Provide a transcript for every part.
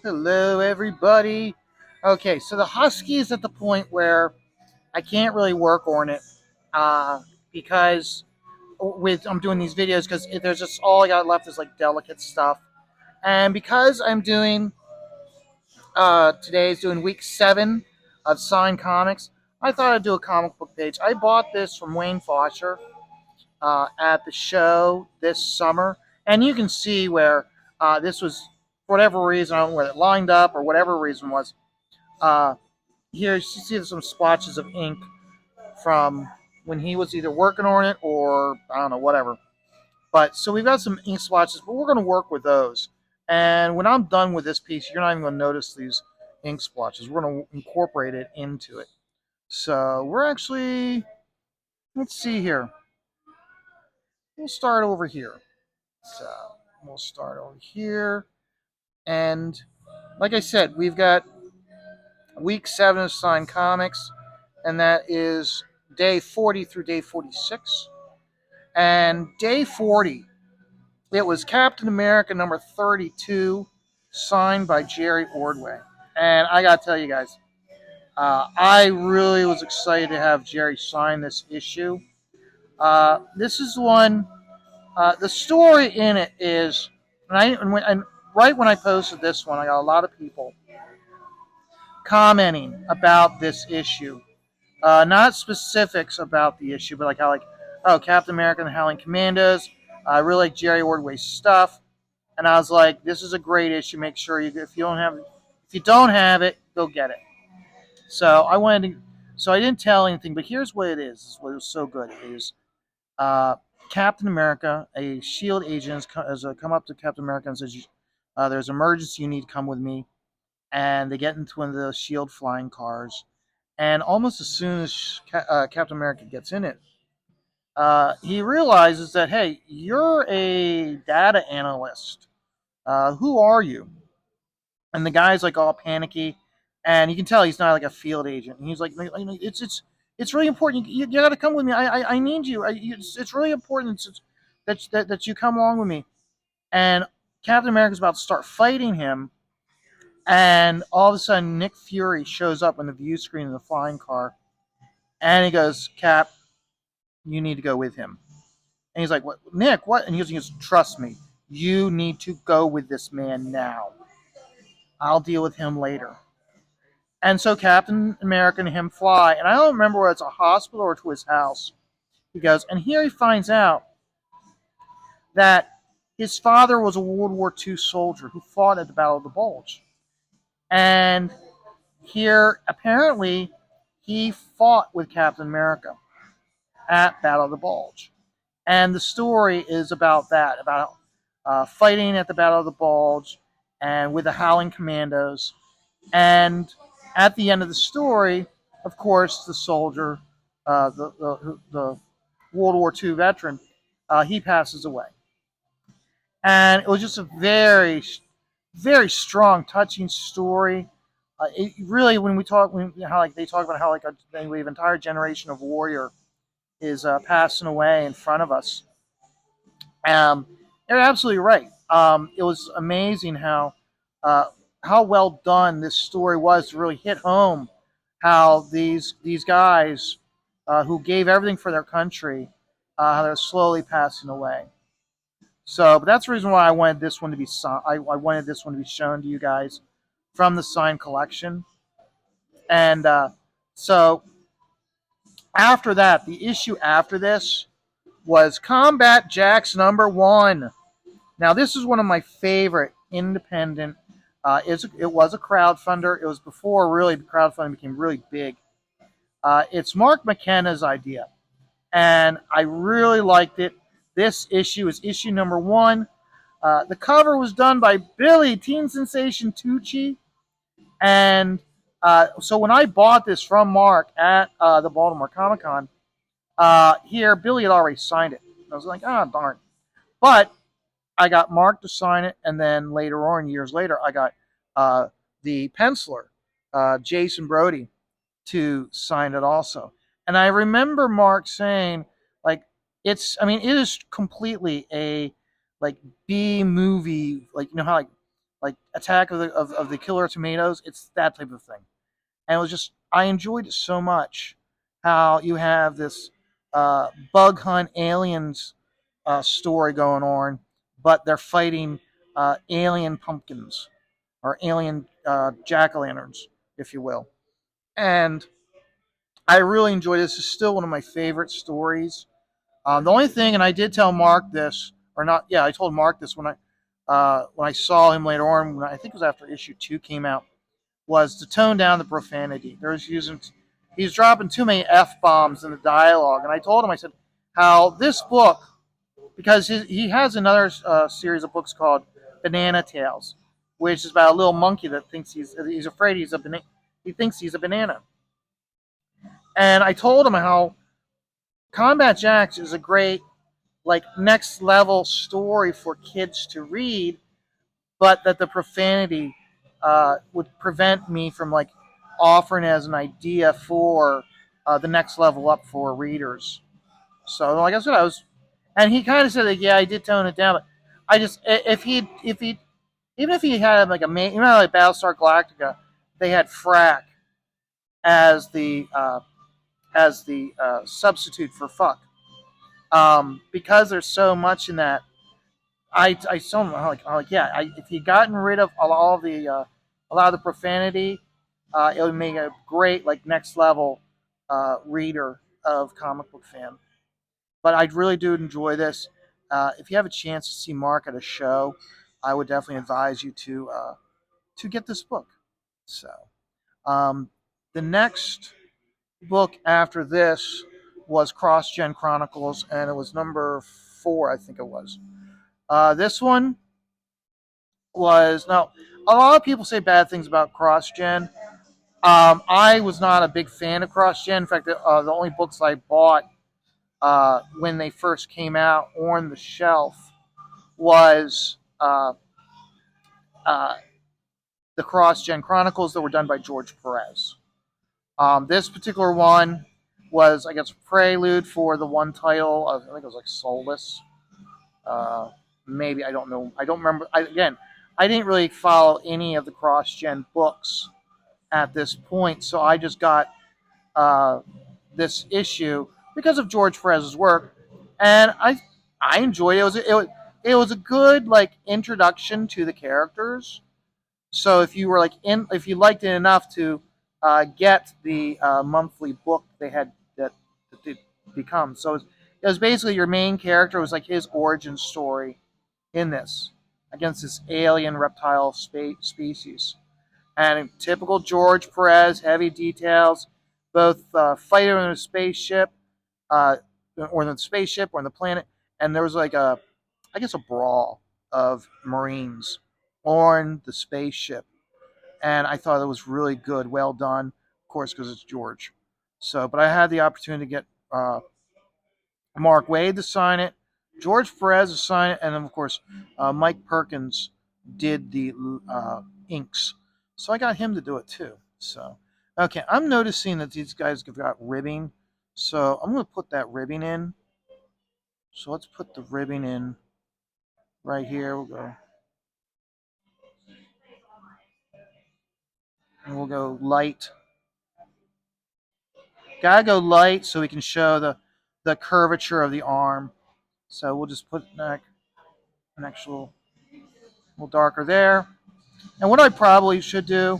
Hello, everybody. Okay, so the Husky is at the point where I can't really work on it because with I'm doing these videos because there's just all I got left is like delicate stuff, and because I'm doing today is doing week 7 of signed comics, I thought I'd do a comic book page. I bought this from Wayne Foster at the show this summer, and you can see where this was for whatever reason, I don't know whether it lined up or whatever reason was. Uh, Here you see some splotches of ink from when he was either working on it or I don't know, whatever. But so we've got some ink splotches, but we're going to work with those. And when I'm done with this piece, you're not even going to notice these ink splotches. We're going to incorporate it into it. So we're actually, let's see here. We'll start over here. So we'll start over here. And like I said, we've got week 7 of signed comics, and that is day 40 through day 46. And day 40, it was Captain America number 32, signed by Jerry Ordway. And I got to tell you guys, I really was excited to have Jerry sign this issue. This is one, the story in it is, and right when I posted this one, I got a lot of people commenting about this issue. Not specifics about the issue, but like how oh, Captain America and the Howling Commandos. I really like Jerry Ordway's stuff, and I was like, this is a great issue. Make sure if you don't have it, go get it. So I wanted to, so I didn't tell anything, but here's what it is. What was so good is uh, Captain America, a Shield agent, has come up to Captain America and says, "There's an emergency. You need to come with me." And they get into one of the Shield flying cars. And almost as soon as Captain America gets in it, he realizes that, hey, you're a data analyst. Who are you? And the guy's like all panicky, and you can tell he's not like a field agent. And he's like, it's really important. You got to come with me. I need you. It's really important that you come along with me. And Captain America's about to start fighting him, and all of a sudden Nick Fury shows up on the view screen of the flying car, and he goes, Cap, you need to go with him. And he's like, what, Nick, what? And he goes, trust me, you need to go with this man now. I'll deal with him later. And so Captain America and him fly, and I don't remember whether it's a hospital or to his house. He goes, and here he finds out that his father was a World War II soldier who fought at the Battle of the Bulge. And here, apparently, he fought with Captain America at Battle of the Bulge. And the story is about that, about fighting at the Battle of the Bulge and with the Howling Commandos. And at the end of the story, of course, the soldier, the World War II veteran, he passes away. And it was just a very, very strong, touching story. It really, when we talk, how like they talk about how like we have an entire generation of warrior is passing away in front of us. They're absolutely right. It was amazing uh, how well done this story was to really hit home how these guys who gave everything for their country, how they're slowly passing away. So, but that's the reason why I wanted this one to be I wanted this one to be shown to you guys from the signed collection. And so after that, the issue after this was Combat Jacks #1. Now, this is one of my favorite independent. It was a crowdfunder. It was before really crowdfunding became really big. It's Mark McKenna's idea, and I really liked it. This issue is issue #1. The cover was done by Billy Teen Sensation Tucci, and so when I bought this from Mark at the Baltimore Comic Con, here Billy had already signed it. I was like, ah, darn. But I got Mark to sign it, and then later on, years later, I got the penciler, Jason Brody, to sign it also. And I remember Mark saying, like, it is completely a like B movie, like how like like Attack of the Killer Tomatoes. It's that type of thing, and it was just I enjoyed it so much. How you have this bug hunt aliens story going on, but they're fighting alien pumpkins or alien jack o' lanterns, if you will. And I really enjoyed this. It's still one of my favorite stories. The only thing, and I did tell Mark this, or not? Yeah, I told Mark this when I saw him later on. When I think it was after issue 2 came out, was to tone down the profanity. He's dropping too many f bombs in the dialogue, and I told him, I said, how this book, because he has another series of books called Banana Tales, which is about a little monkey that thinks he's afraid he thinks he's a banana. And I told him how Combat Jacks is a great like next level story for kids to read, but that the profanity would prevent me from like offering as an idea for the next level up for readers. So like I said, and he kind of said that yeah, I did tone it down, but I just if he even if he had like you know like Battlestar Galactica, they had frack as the substitute for fuck. Because there's so much in that, I told him yeah, if he gotten rid of all the a lot of the profanity, it would make a great like next level reader of comic book fan. But I really do enjoy this. If you have a chance to see Mark at a show, I would definitely advise you to get this book. So um, the next book after this was Cross Gen Chronicles, and it was number 4, I think it was. This one was now a lot of people say bad things about Cross Gen. I was not a big fan of Cross Gen. In fact, the only books I bought when they first came out on the shelf was uh, the Cross Gen Chronicles that were done by George Perez. This particular one was, I guess, prelude for the one title of, I think it was like Soulless. Uh, Maybe, I don't know. I don't remember. Again, I didn't really follow any of the cross gen books at this point, so I just got uh, this issue because of George Perez's work, and I enjoyed it. It was a good like introduction to the characters. So if you liked it enough to get the monthly book they had that they become, so it was basically your main character. It was like his origin story in this against this alien reptile species. And typical George Perez, heavy details, both fighter in a spaceship, uh, or in the spaceship or on the planet, and there was like I guess a brawl of Marines on the spaceship, and I thought it was really good, well done, of course, because it's George. So, but I had the opportunity to get Mark Wade to sign it, George Perez to sign it, and then of course Mike Perkins did the inks. So I got him to do it too. So okay, I'm noticing that these guys have got ribbing, so I'm going to put that ribbing in. So let's put the ribbing in right here. We'll go light. Gotta go light so we can show the curvature of the arm. So we'll just put an actual little darker there. And what I probably should do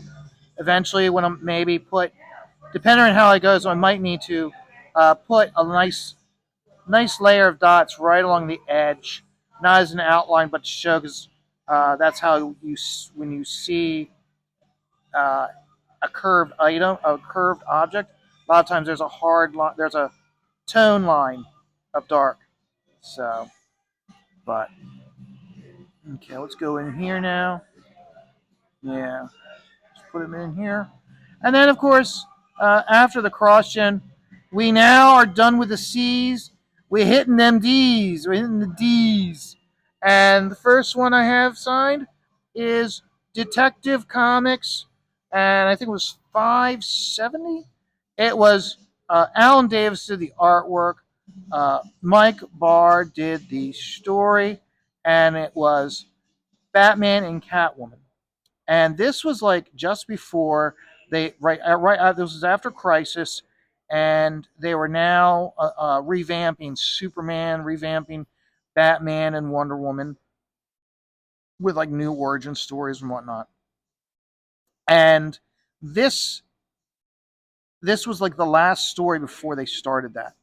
eventually, when I'm maybe put, depending on how it goes, I might need to put a nice layer of dots right along the edge, not as an outline, but to show, because that's how when you see uh, a curved item, a curved object, a lot of times there's a hard line, there's a tone line of dark. So, but okay, let's go in here now. Yeah, let's put them in here. And then, of course, after the cross gen, we now are done with the C's. We're hitting them D's. We're hitting the D's. And the first one I have signed is Detective Comics, and I think it was 570. It was Alan Davis did the artwork. Mike Barr did the story, and it was Batman and Catwoman. And this was like just before they this was after Crisis, and they were now revamping Superman, revamping Batman and Wonder Woman with like new origin stories and whatnot. And this this was like the last story before they started that.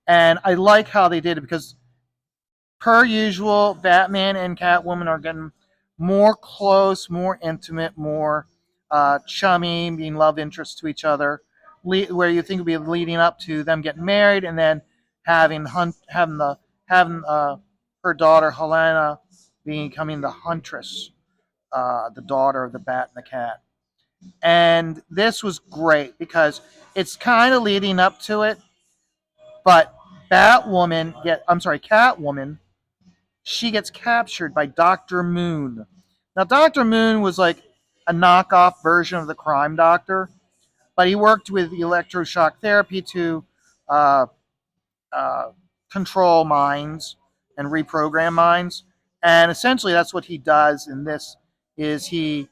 And I like how they did it because, per usual, Batman and Catwoman are getting more close, more intimate, more chummy, being love interests to each other. Where you think would be leading up to them getting married and then having her daughter Helena becoming the Huntress, the daughter of the Bat and the Cat. And this was great because it's kind of leading up to it, but Catwoman, she gets captured by Dr. Moon. Now, Dr. Moon was like a knockoff version of the Crime Doctor, but he worked with electroshock therapy to uh, uh, control minds and reprogram minds. And essentially, that's what he does in this: is he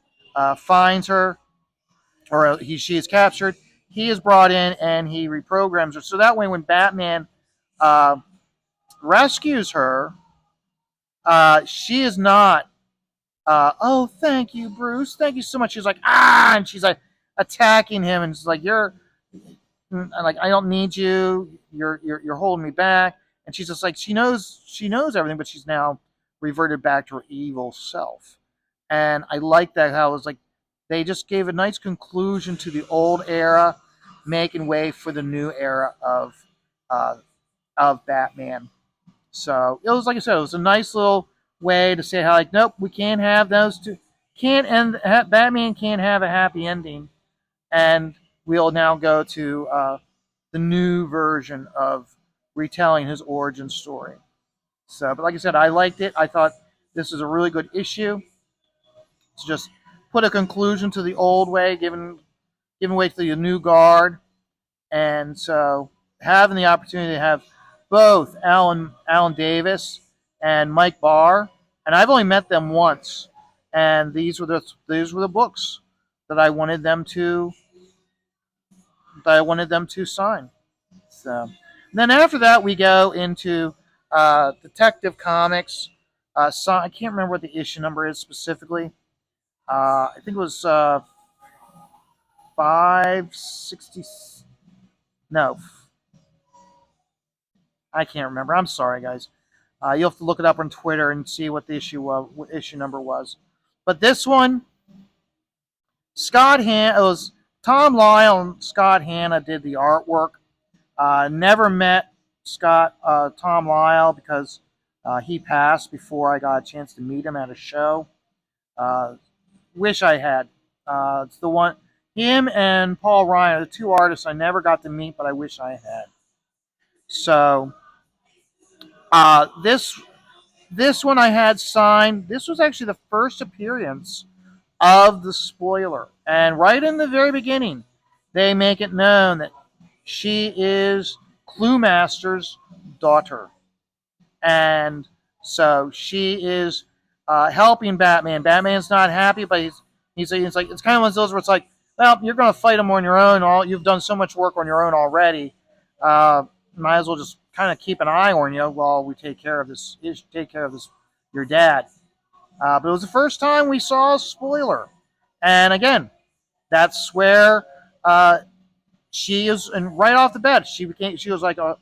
finds her, or she is captured. He is brought in and he reprograms her. So that way, when Batman uh, rescues her, she is not, oh, thank you, Bruce. Thank you so much. She's like, and she's like attacking him, and she's like, like, I don't need you. You're holding me back. And she's just like, she knows everything, but she's now reverted back to her evil self. And I like that how it was like they just gave a nice conclusion to the old era, making way for the new era uh, of Batman. So it was, like I said, it was a nice little way to say how, like, nope, we can't have those two. Can't end. Batman can't have a happy ending, and we'll now go to the new version of retelling his origin story. So, but like I said, I liked it. I thought this is a really good issue to just put a conclusion to the old way, giving way to the new guard. And so having the opportunity to have both Alan Davis and Mike Barr, and I've only met them once, and these were the books that I wanted them to sign. So, and then after that, we go into Detective Comics. I can't remember what the issue number is specifically. I think it was 560. No, I can't remember. I'm sorry, guys. You'll have to look it up on Twitter and see what the what issue number was. But this one, it was Tom Lyle and Scott Hanna did the artwork. Never met Tom Lyle because he passed before I got a chance to meet him at a show. Uh, wish I had. It's the one, him and Paul Ryan are the two artists I never got to meet, but I wish I had. So this one I had signed. This was actually the first appearance of the spoiler, and right in the very beginning, they make it known that she is Cluemaster's daughter. And so she is helping Batman. Batman's not happy, but he's like, it's kind of one of those where it's like, well, you're going to fight him on your own. You've done so much work on your own already. Might as well just kind of keep an eye on you while we take care of this. Your dad. But it was the first time we saw a spoiler, and again, that's where she is, and right off the bat, she was like a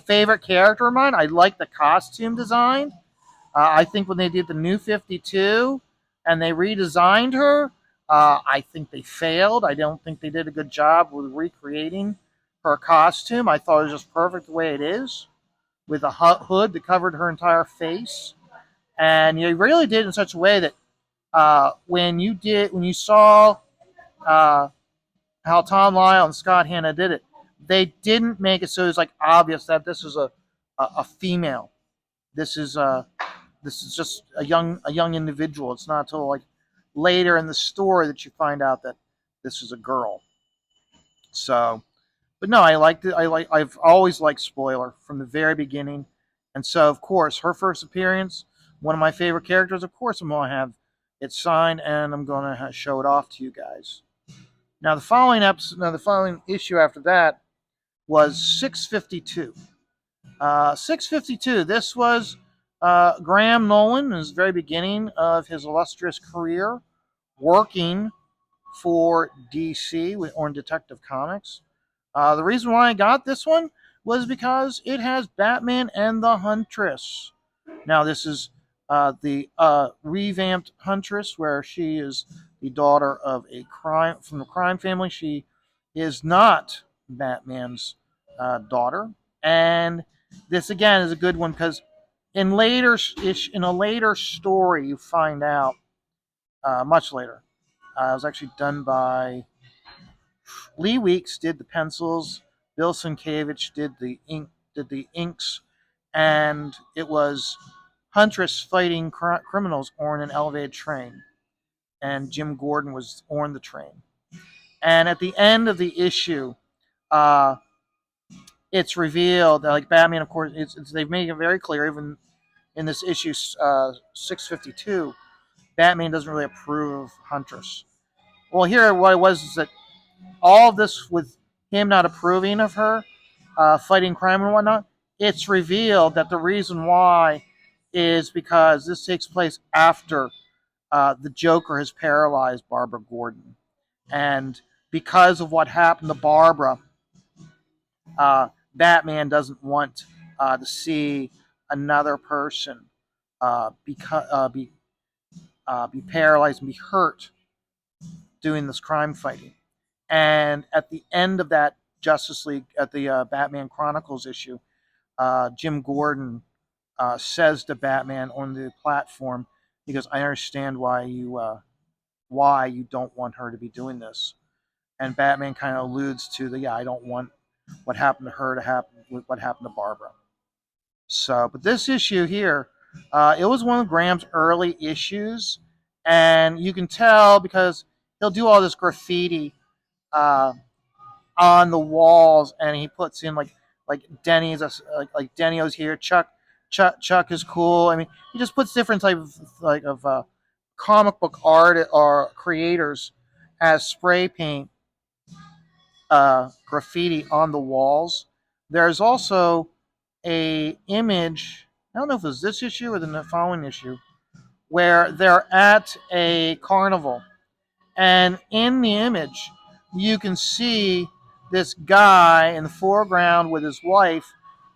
favorite character of mine. I like the costume design. I think when they did the New 52 and they redesigned her, I think they failed. I don't think they did a good job with recreating her costume. I thought it was just perfect the way it is, with a hood that covered her entire face. And you really did it in such a way that when you saw uh, how Tom Lyle and Scott Hanna did it, they didn't make it so it was like obvious that this is a female. This is just a young individual. It's not until like later in the story that you find out that this is a girl. So, but no, I liked it. I've always liked Spoiler from the very beginning, and so of course her first appearance, one of my favorite characters. Of course, I'm gonna have It's signed, and I'm going to show it off to you guys. Now, the following issue after that was 652. 652. This was Graham Nolan in the very beginning of his illustrious career, working for DC on Detective Comics. The reason why I got this one was because it has Batman and the Huntress. Now, this is the revamped Huntress, where she is the daughter of a crime from a crime family. She is not Batman's daughter, and this again is a good one because in a later story you find out much later. It was actually done by Lee Weeks did the pencils, Bill Sienkiewicz did the inks, and it was Huntress fighting criminals on an elevated train, and Jim Gordon was on the train. And at the end of the issue, uh, it's revealed that, like, Batman, of course, they've made it very clear, even in this issue 652, Batman doesn't really approve of Huntress. Well, here what it was is that all of this with him not approving of her, fighting crime and whatnot, it's revealed that the reason why is because this takes place after the Joker has paralyzed Barbara Gordon. And because of what happened to Barbara, Batman doesn't want to see another person be paralyzed and be hurt doing this crime fighting. And at the end of that Justice League, at the Batman Chronicles issue, Jim Gordon says to Batman on the platform, he goes, "I understand why you don't want her to be doing this." And Batman kind of alludes to I don't want what happened to her to happen with what happened to Barbara. So, but this issue here, it was one of Graham's early issues, and you can tell because he'll do all this graffiti uh, on the walls, and he puts in like Denny's, like Denny's here. Chuck is cool. I mean, he just puts different type of comic book art or creators as spray paint graffiti on the walls. There's also a image. I don't know if it was this issue or the following issue, where they're at a carnival, and in the image, you can see this guy in the foreground with his wife,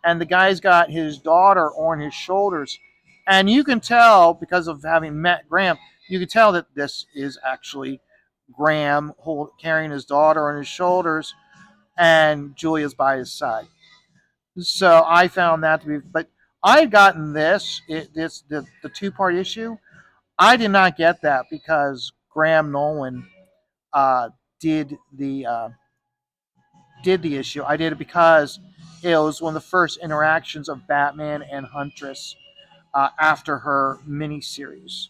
and the guy's got his daughter on his shoulders. And you can tell, because of having met Graham, you can tell that this is actually Graham carrying his daughter on his shoulders, and Julia's by his side. So I found that to be, but I had gotten the 2-part issue. I did not get that because Graham Nolan uh, did the uh, did the issue. I did it because it was one of the first interactions of Batman and Huntress after her miniseries,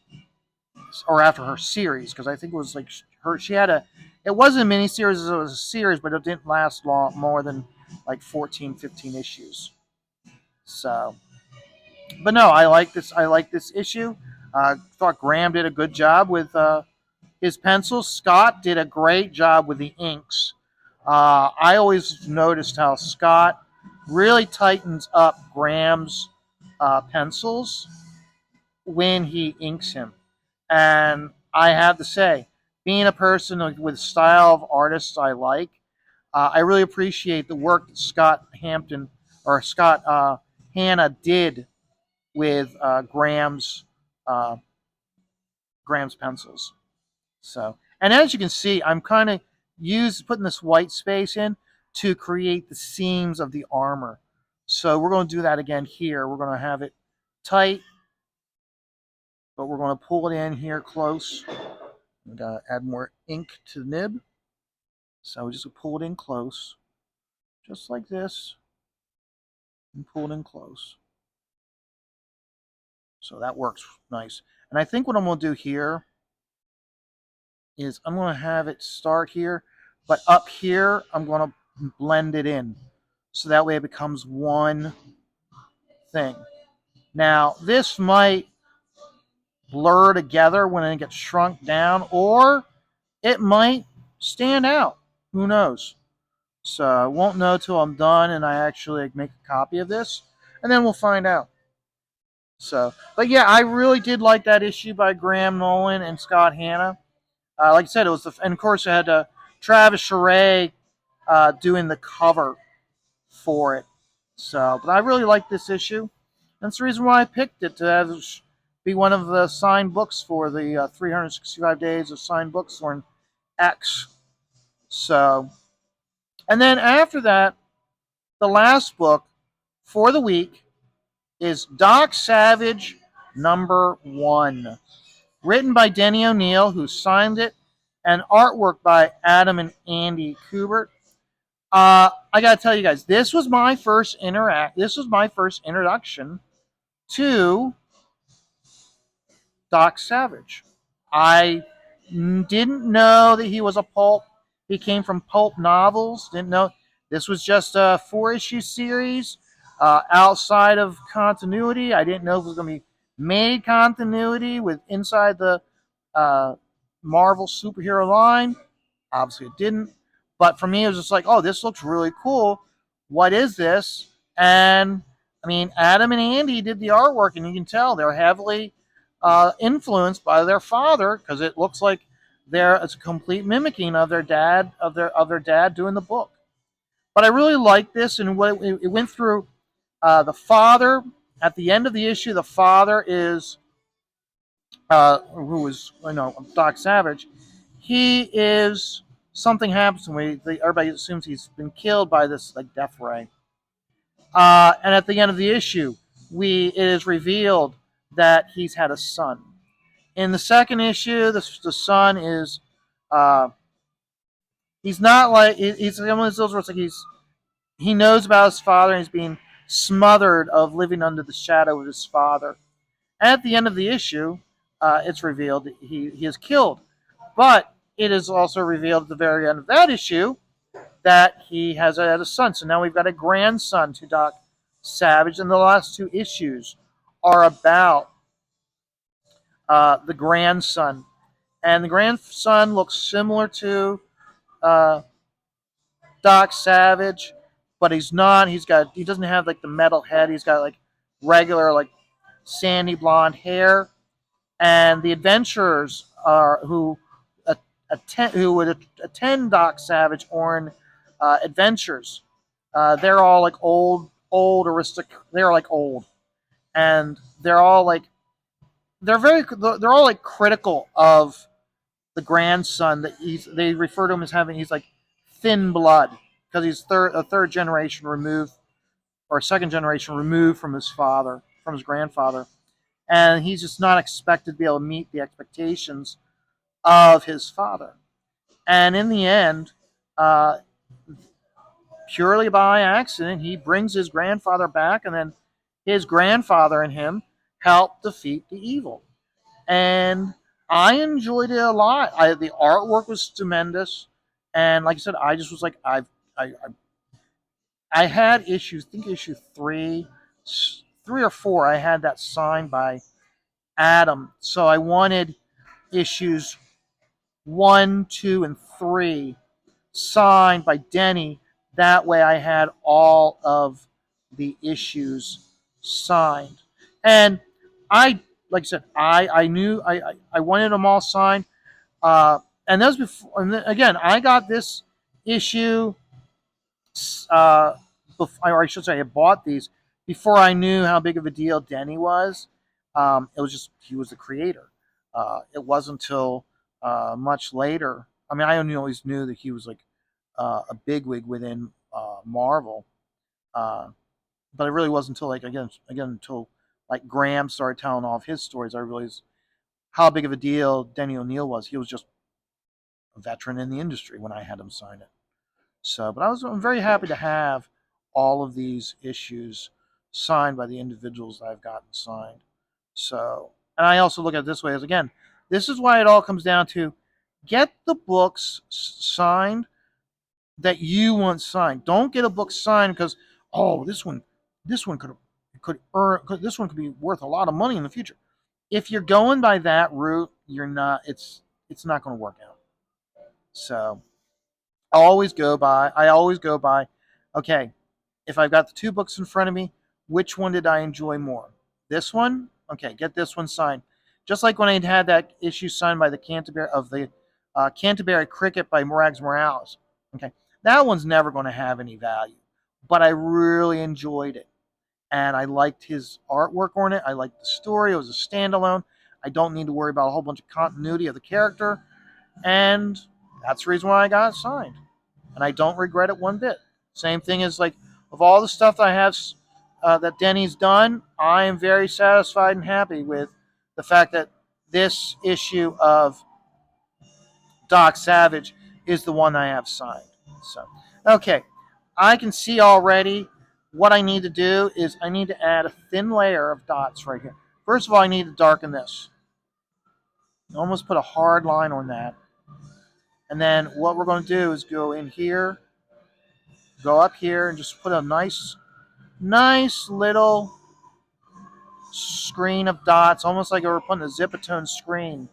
or after her series, because I think it was like her. She had a. It wasn't a miniseries; it was a series, but it didn't last long, more than like 14, 15 issues. So, but no, I like this. I like this issue. Thought Graham did a good job with his pencils. Scott did a great job with the inks. I always noticed how Scott really tightens up Graham's pencils when he inks him. And I have to say, being a person with style of artists I like, I really appreciate the work that Scott Hanna did with uh, Graham's pencils. So, and as you can see, I'm kind of putting this white space in to create the seams of the armor. So we're going to do that again here. We're going to have it tight, but we're going to pull it in here close. We got to add more ink to the nib. So we just pull it in close, just like this, and pull it in close. So that works nice. And I think what I'm going to do here is I'm going to have it start here, but up here I'm going to blend it in, so that way it becomes one thing. Now this might blur together when it gets shrunk down, or it might stand out. Who knows? So I won't know till I'm done and I actually make a copy of this, and then we'll find out. So, but yeah, I really did like that issue by Graham Nolan and Scott Hanna. Like I said, it was and of course it had Travis Charest doing the cover for it. So, but I really like this issue. That's the reason why I picked it to be one of the signed books for the 365 days of signed books on X. So, and then after that, the last book for the week is Doc Savage #1, written by Denny O'Neil, who signed it, and artwork by Adam and Andy Kubert. I gotta tell you guys, this was my first This was my first introduction to Doc Savage. I didn't know that he was a pulp. He came from pulp novels. Didn't know this was just a 4-issue series outside of continuity. I didn't know if it was going to be made continuity with inside the uh, Marvel superhero line. Obviously, it didn't. But for me, it was just like, oh, this looks really cool. What is this? And I mean, Adam and Andy did the artwork, and you can tell they're heavily influenced by their father because it looks like it's a complete mimicking of their dad of their dad doing the book. But I really like this, and what it went through the father at the end of the issue. The father is who is Doc Savage. He is something happens to him. Everybody assumes he's been killed by this like death ray. And at the end of the issue, it is revealed that he's had a son. In the second issue, the son is he's not like he's one of those where it's like he knows about his father and he's being smothered of living under the shadow of his father. And at the end of the issue, it's revealed that he is killed. But it is also revealed at the very end of that issue that he has had a son. So now we've got a grandson to Doc Savage, and the last 2 issues are about the grandson. And the grandson looks similar to uh, Doc Savage, but he's not. He doesn't have like the metal head. He's got like regular like sandy blonde hair. And the adventurers are who would attend Doc Savage Orin adventures. They're all like old aristocrats. They're like old, and they're all like critical of the grandson that they refer to him as he's like thin blood because he's a third generation removed or second generation removed from his father, from his grandfather, and he's just not expected to be able to meet the expectations of his father. And in the end, uh, purely by accident, he brings his grandfather back, and then his grandfather and him help defeat the evil. And I enjoyed it a lot. The artwork was tremendous, and like I said, I just was like, I had issues. I think issue 3 or 4. I had that signed by Adam, so I wanted issues 1, 2, and 3 signed by Denny. That way, I had all of the issues signed, and I, like I said, I knew I wanted them all signed. And that was before. And then, again, I got this issue, or I should say, I bought these before I knew how big of a deal Denny was. It was just he was the creator. It wasn't until much later. I mean, I only always knew that he was like a bigwig within Marvel, uh, but it really wasn't until until like Graham started telling all of his stories, I realized how big of a deal Denny O'Neil was. He was just a veteran in the industry when I had him sign it. So, but I'm very happy to have all of these issues signed by the individuals I've gotten signed. So, and I also look at it this way as again, this is why it all comes down to get the books signed that you want signed. Don't get a book signed because this one could earn, this one could be worth a lot of money in the future. If you're going by that route, you're not. It's not going to work out. So I always go by, okay, if I've got the two books in front of me, which one did I enjoy more? This one? Okay, get this one signed. Just like when I had that issue signed by the Canterbury Cricket by Morags Morales. Okay, that one's never going to have any value, but I really enjoyed it, and I liked his artwork on it. I liked the story. It was a standalone. I don't need to worry about a whole bunch of continuity of the character, and that's the reason why I got it signed, and I don't regret it one bit. Same thing as like of all the stuff that I have that Denny's done, I am very satisfied and happy with the fact that this issue of Doc Savage is the one I have signed. So, okay, I can see already what I need to do is I need to add a thin layer of dots right here. First of all, I need to darken this. Almost put a hard line on that. And then what we're going to do is go in here, go up here, and just put a nice little screen of dots, almost like we were putting a Zipatone screen.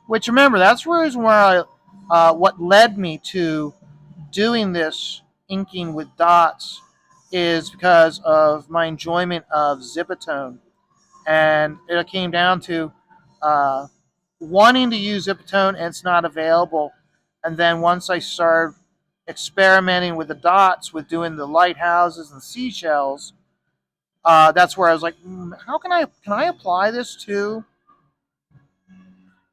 Which remember, that's the reason why what led me to doing this inking with dots is because of my enjoyment of Zipatone, and it came down to uh, wanting to use Zipatone and it's not available. And then once I started experimenting with the dots, with doing the lighthouses and seashells, that's where I was like, how can I apply this to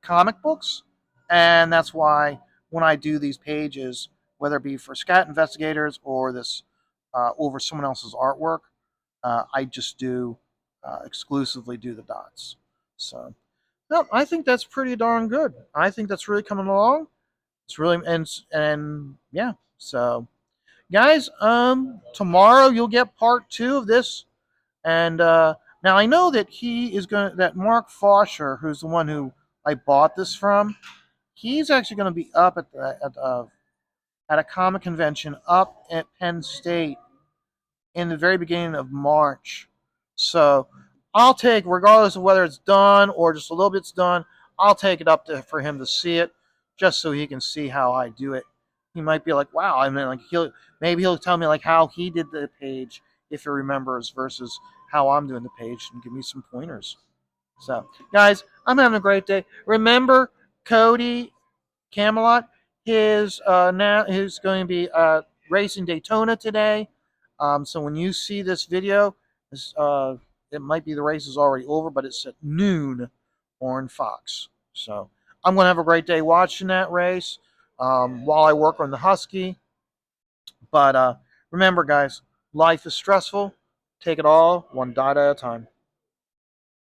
comic books? And that's why when I do these pages, whether it be for Scat Investigators or this over someone else's artwork, I just do exclusively do the dots. So, no, I think that's pretty darn good. I think that's really coming along. It's really and yeah. So, guys, tomorrow you'll get part 2 of this. And now I know that that Mark Fosher, who's the one who I bought this from, he's actually going to be up at a comic convention up at Penn State in the very beginning of March. So I'll take, regardless of whether it's done or just a little bit's done, I'll take it up for him to see it, just so he can see how I do it. He might be like, "Wow!" I mean, like maybe he'll tell me like how he did the page if he remembers versus how I'm doing the page, and give me some pointers. So, guys, I'm having a great day. Remember, Cody Camelot. He's going to be racing Daytona today. So when you see this video, it might be the race is already over, but it's at noon on Fox. So I'm going to have a great day watching that race while I work on the Husky. But remember, guys, life is stressful. Take it all one dot at a time.